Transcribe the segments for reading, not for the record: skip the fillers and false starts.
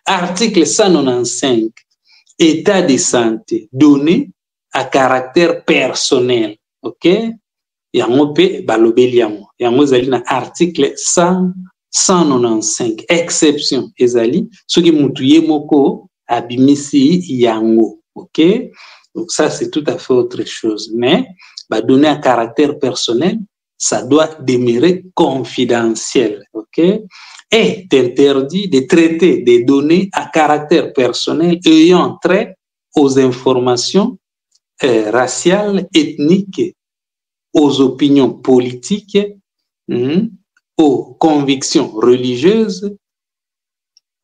Article 195, état de santé, données à caractère personnel. Ok? Yango pe balobeli yango. Yango ezali na article 195, exception ezali soki mutu ye moko abimisi yango. Ok? Donc ça c'est tout à fait autre chose. Mais données à caractère personnel, ça doit demeurer confidentiel. Ok? Est interdit de traiter des données à caractère personnel ayant trait aux informations raciales, ethniques, aux opinions politiques, aux convictions religieuses,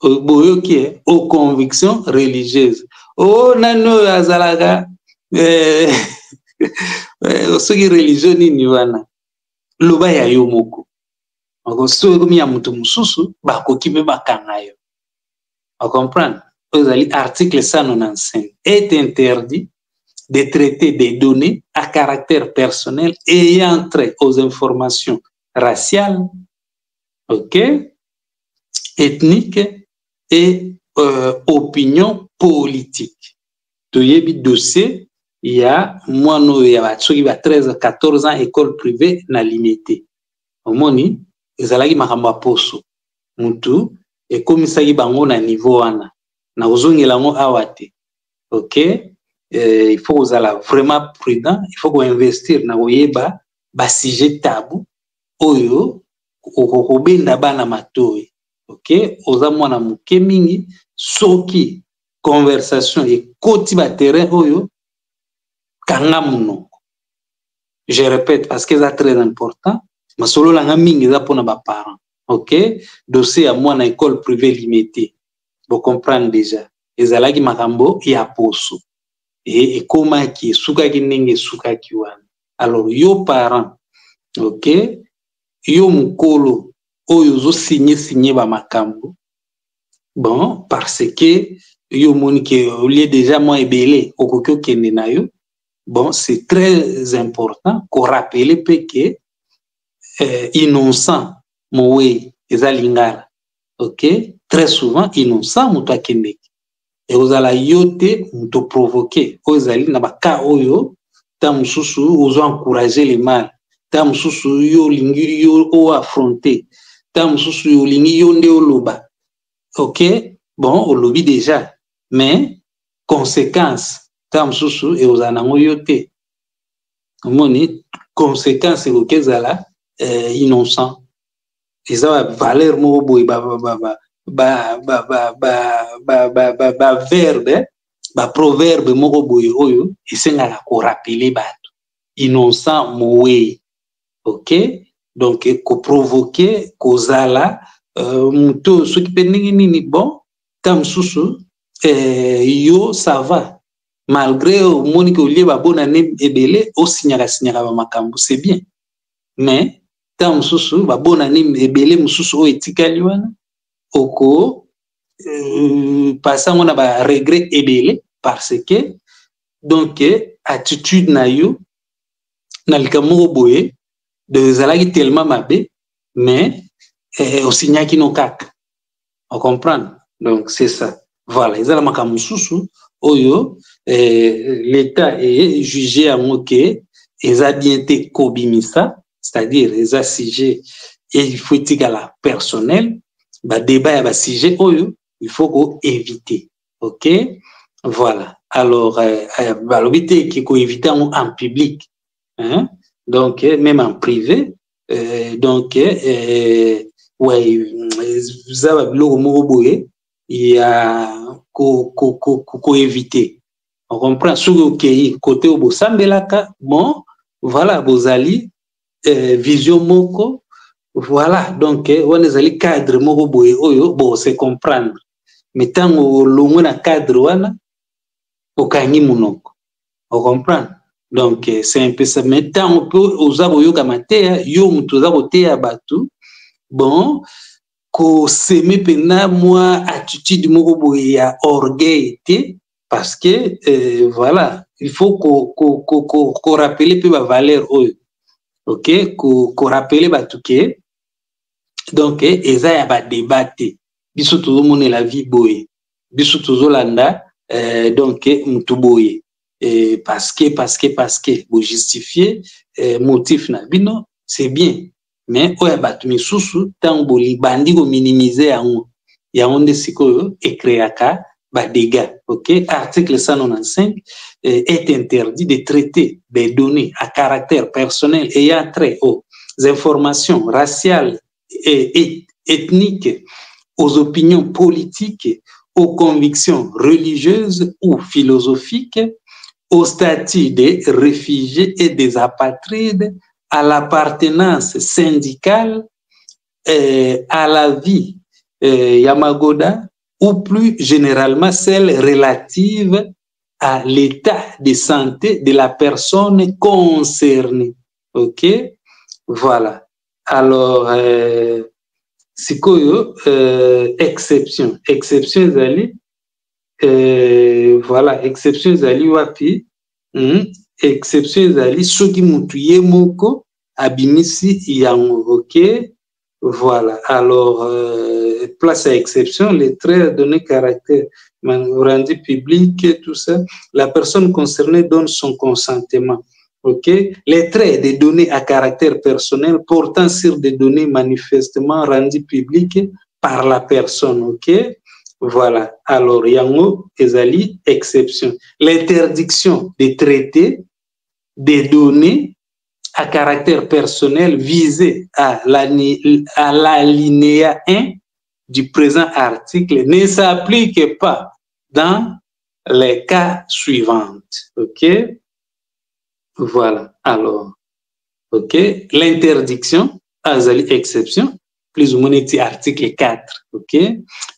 aux convictions religieuses. Oh, nano azalaga, soki religion nini wana, loba ya yo moko. Soki mi ya mutu mususu, bakoki me bakanga yo. On comprend? Article 195 est interdit de traiter des données à caractère personnel ayant trait aux informations raciales, ok, ethniques et opinions politiques. Tu y a dossier, il y a moi il y a 13 14 ans école privée na limité. Omoni ezalaki makamba poso. Mutu e komisaki bango na niveau wana. Na ozongela ngo awate. OK? Il faut être vraiment prudent, il faut investir na oyeba ba sujet tabou oyo okobenda bana matoyi. OK? Oza mwana muke mingi soki conversation et koti ba terrain oyo kanga munoko. Je répète parce que c'est très important. Masolo langa mingi za pona ba parents. OK? Dossier à moi na école privée limitée. Vous comprenez déjà. Ezalaki makambo ya poso. Et comment qui suka ki ndenge suka ki wana. Alors yo parents, OK, yo mukolo oyo zo signer ba makambo. Bon, parce que yo moni que au lieu déjà moi ebele okoko kende na yo. Bon, c'est très important qu'on rappelle que innocent mowe ezalingara. OK, très souvent innocent muto akende. Et vous allez yote muto provoquer ozali na baka oyo ta mususu ozo encourager les mal ta mususu yo lingiri yo o affronter ta mususu yo lingi yo nde oloba. OK, bon on lobby déjà mais conséquence ta mususu et ozana ngo yote moni conséquence ko kezala innocent eza valeur mo boy verbe proverbe moko boye oyo esengaka ko rappeler bato innocent mowe. OK, donc ko provoquer kozala muto soki pe nini bon tam susu yo ça va malgré moni ko lié ba bonane ebele o signaka ba makambo c'est bien mais tam susu ba bonane ebele mususu o etikali wana oko passant on a ba regret ebele parce que donc attitude na yo na likamo boye de zalaki tellement mabe mais au signaki no kaka. On comprend? Donc c'est ça. Voilà, ezala makamususu oyo l'état est jugé à moquer eza bien te kobimisa, c'est-à-dire eza sujet et il faut égaler personnel. Ba débat ya ba sujet oyo il faut ko éviter. OK, voilà. Alors éviter qui ko éviter en public, hein, donc même en privé, donc ouais ça va biloko moko boye il y a ko éviter. On comprend sur OK côté obo sambelaka bon voilà bozali vision moko. Voilà, donc on est allé cadre moko boye oyo bon c'est comprendre mais tant au longo na cadre wana okangi munoko. On comprend? Donc c'est un peu ça mais tant on peut ozabo yo kamatea yo mutu zabo tea batu bon ko seme pena moi attitude moko boye ya orgueil parce que voilà il faut ko rappeler peu ba valeur oyo. OK, ko rappeler batu ke donc eza ya ba débatté biso tozomona la vie boye biso tozolanda donc mutu boye parce que vous justifier motif na bino c'est bien mais oya bato misusu tango boli bandi ko minimiser yango nde sikoyo ekreaka ba dégâts. OK, article 195 est interdit de traiter des données à caractère personnel ayant trait aux informations raciales et ethniques, aux opinions politiques, aux convictions religieuses ou philosophiques, au statut des réfugiés et des apatrides, à l'appartenance syndicale, à la vie Yamagoda, ou plus généralement celle relative à l'état de santé de la personne concernée. OK? Voilà. Alors, sikoyo exception ezali voilà, exception ezali wapi? Exception ezali soki mutu ye moko abimisi yango. OK? Voilà. Alors, place à exception, les traits donnés caractère rendu public, tout ça, la personne concernée donne son consentement. OK? Les traits des données à caractère personnel portant sur des données manifestement rendues publiques par la personne. OK? Voilà. Alors, yango ezali exception. L'interdiction de traiter des données à caractère personnel visé à l'alinéa 1 du présent article ne s'applique pas dans les cas suivants. OK? Voilà. Alors, OK? L'interdiction, azali exception, plus ou moins article 4. OK?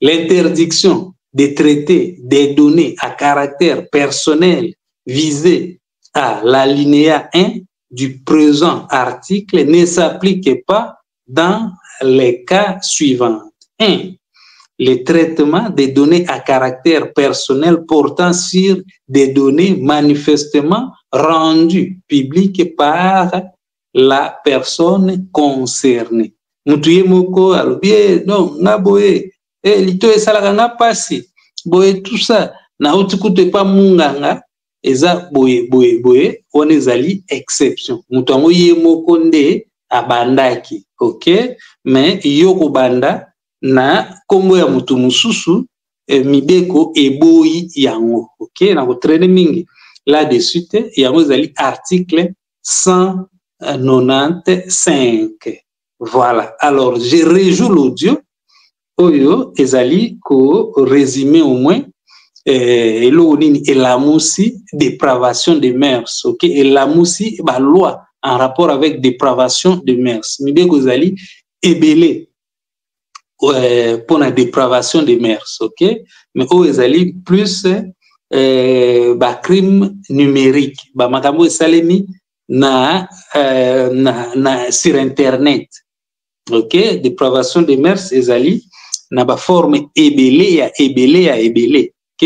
L'interdiction de traiter des données à caractère personnel visé à l'alinéa 1 du présent article ne s'applique pas dans les cas suivants. 1. Le traitement des données à caractère personnel portant sur des données manifestement rendues publiques par la personne concernée. Mutuye moko alobi non nga boye lito esalaka nga pasi boye tout ça na utikute pa munganga eza boye on ezali exception. Mutu yango ye moko nde abandaki. OK? Mais yo banda na kombo ya mutu mususu mibeko eboyi yango. OK? Na ko traîner mingi là-dessus te yango ezali article 195. Voilà. Alors, je rejoue l'audio. Oyo ezali ko résumer au moins elamusi dépravation des mœurs. OK? Elamusi ba loi en rapport avec dépravation des mœurs. Mibeko ezali ebele pour la dépravation des mœurs. OK? Mais oyo ezali plus ba crime numérique. Ba makambo esalemi na sur internet. OK? Dépravation des mœurs ezali na ba forme ebele. OK?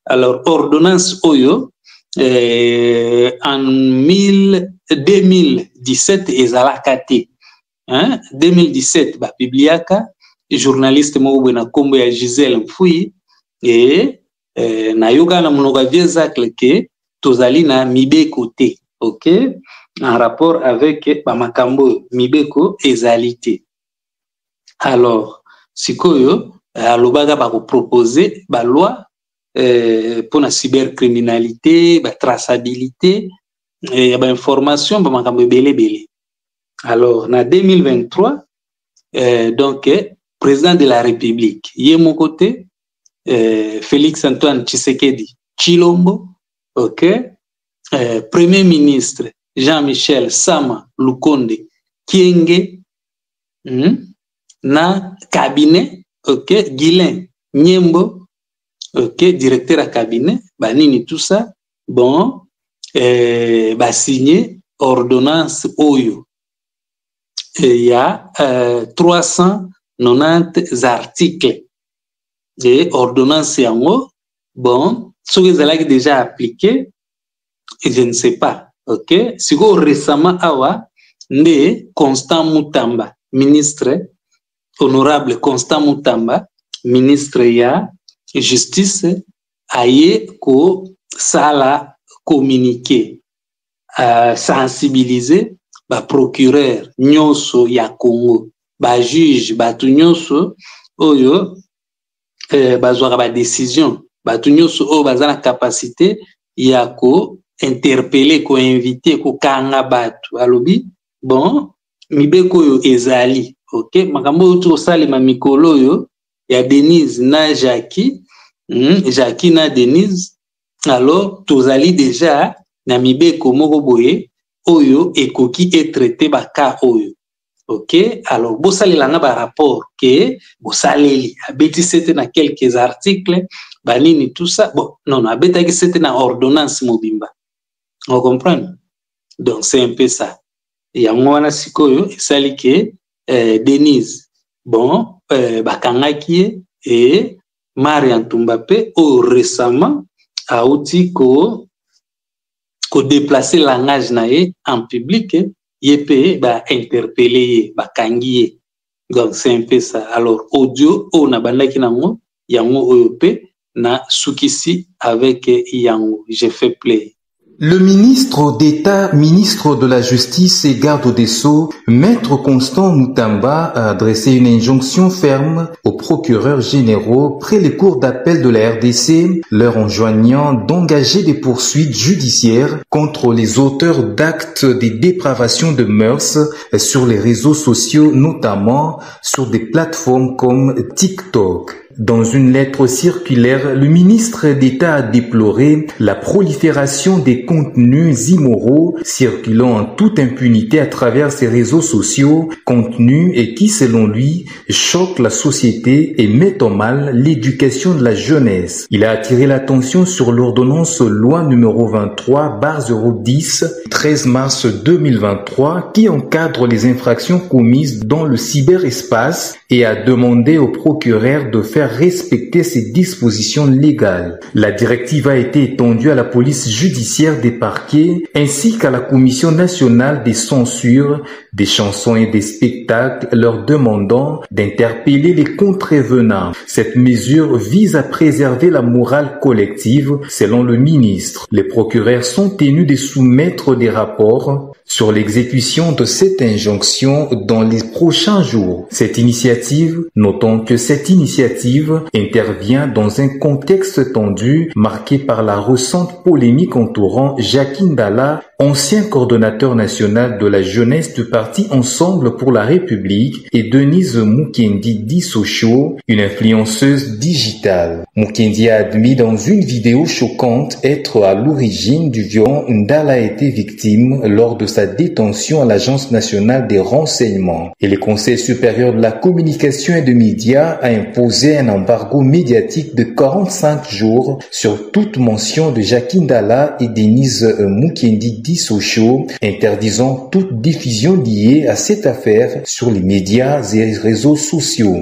Alors ordonnance oyo en 2017 ezalaka te. 2017 ba bibliaka journaliste moko na kombo ya Gisèle Mfui et na yoga na monoko viezacle ke tozali na mibeko te. OK? En rapport avec ba makambo mibeko ezalité. Alors sikoyo alobaka ba ko proposer ba loi pour la cybercriminalité, la traçabilité, et la information, belé. Alors, en 2023, donc, président de la République, yé mon côté, Félix Antoine Tshisekedi Tshilombo, OK, Premier ministre Jean-Michel Sama Lukonde Kyenge, na cabinet, OK, Guilain Nyembo, OK, directeur à cabinet, banini tout ça, bon, signé ordonnance Oyo. Il y a 390 articles de ordonnance yango, bon, ce que vous avez déjà appliqué, je ne sais pas, OK, si vous récemment awa, né Constant Mutamba, ministre, honorable Constant Mutamba, ministre ya justice aye ko sala communiquer sensibiliser ba procureur nyonso ya Congo, ba juge batu nyonso oyo bazwaka ba décision, batu nyonso oyo baza na capacité ya ko interpeller, ko inviter, ko kanga batu. Alobi bon mibeko oyo ezali ok, makambo oyo tosalema mikolo oyo ya Denise na Jackie, Jackie na Denise, alors tozali déjà na mibeko moko boye oyo ekoki etraité ba cas oyo. Ok, alors bosalela na ba rapport que bosaleli abeti c'était na quelques articles banini tout ça, bon non abeta que c'était na ordonnance mobimba, on comprend. Donc c'est un peu ça ya mwana sikoyo esali que Denise bon bakangaki et Marian Tumbape au récemment a outi ko déplacer langage nae en public, yé ba interpeller ba kangiye. Donc c'est un peu ça. Alors audio on a bandaki nango yango oyope na sukisi avec yango. J'ai fait play. Le ministre d'État, ministre de la Justice et garde des Sceaux, Maître Constant Moutamba, a adressé une injonction ferme aux procureurs généraux près les cours d'appel de la RDC, leur enjoignant d'engager des poursuites judiciaires contre les auteurs d'actes de dépravation de mœurs sur les réseaux sociaux, notamment sur des plateformes comme TikTok. Dans une lettre circulaire, le ministre d'État a déploré la prolifération des contenus immoraux circulant en toute impunité à travers ces réseaux sociaux, contenus et qui, selon lui, choquent la société et mettent en mal l'éducation de la jeunesse. Il a attiré l'attention sur l'ordonnance loi numéro 23/010 13 mars 2023 qui encadre les infractions commises dans le cyberespace et a demandé au procureur de faire respecter ces dispositions légales. La directive a été étendue à la police judiciaire des parquets ainsi qu'à la Commission nationale des censures des chansons et des spectacles, leur demandant d'interpeller les contrevenants. Cette mesure vise à préserver la morale collective, selon le ministre. Les procureurs sont tenus de soumettre des rapports sur l'exécution de cette injonction dans les prochains jours. Notons que cette initiative intervient dans un contexte tendu marqué par la récente polémique entourant Jackie Ndala, ancien coordonnateur national de la jeunesse du parti Ensemble pour la République, et Denise Mukendi Dissosho, une influenceuse digitale. Mukendi a admis dans une vidéo choquante être à l'origine du viol dont Ndala a été victime lors de sa détention à l'Agence nationale des renseignements. Et le Conseil supérieur de la communication et des médias a imposé un embargo médiatique de 45 jours sur toute mention de Jackie Ndala et Denise Mukendi Dissosho, interdisant toute diffusion liée à cette affaire sur les médias et les réseaux sociaux.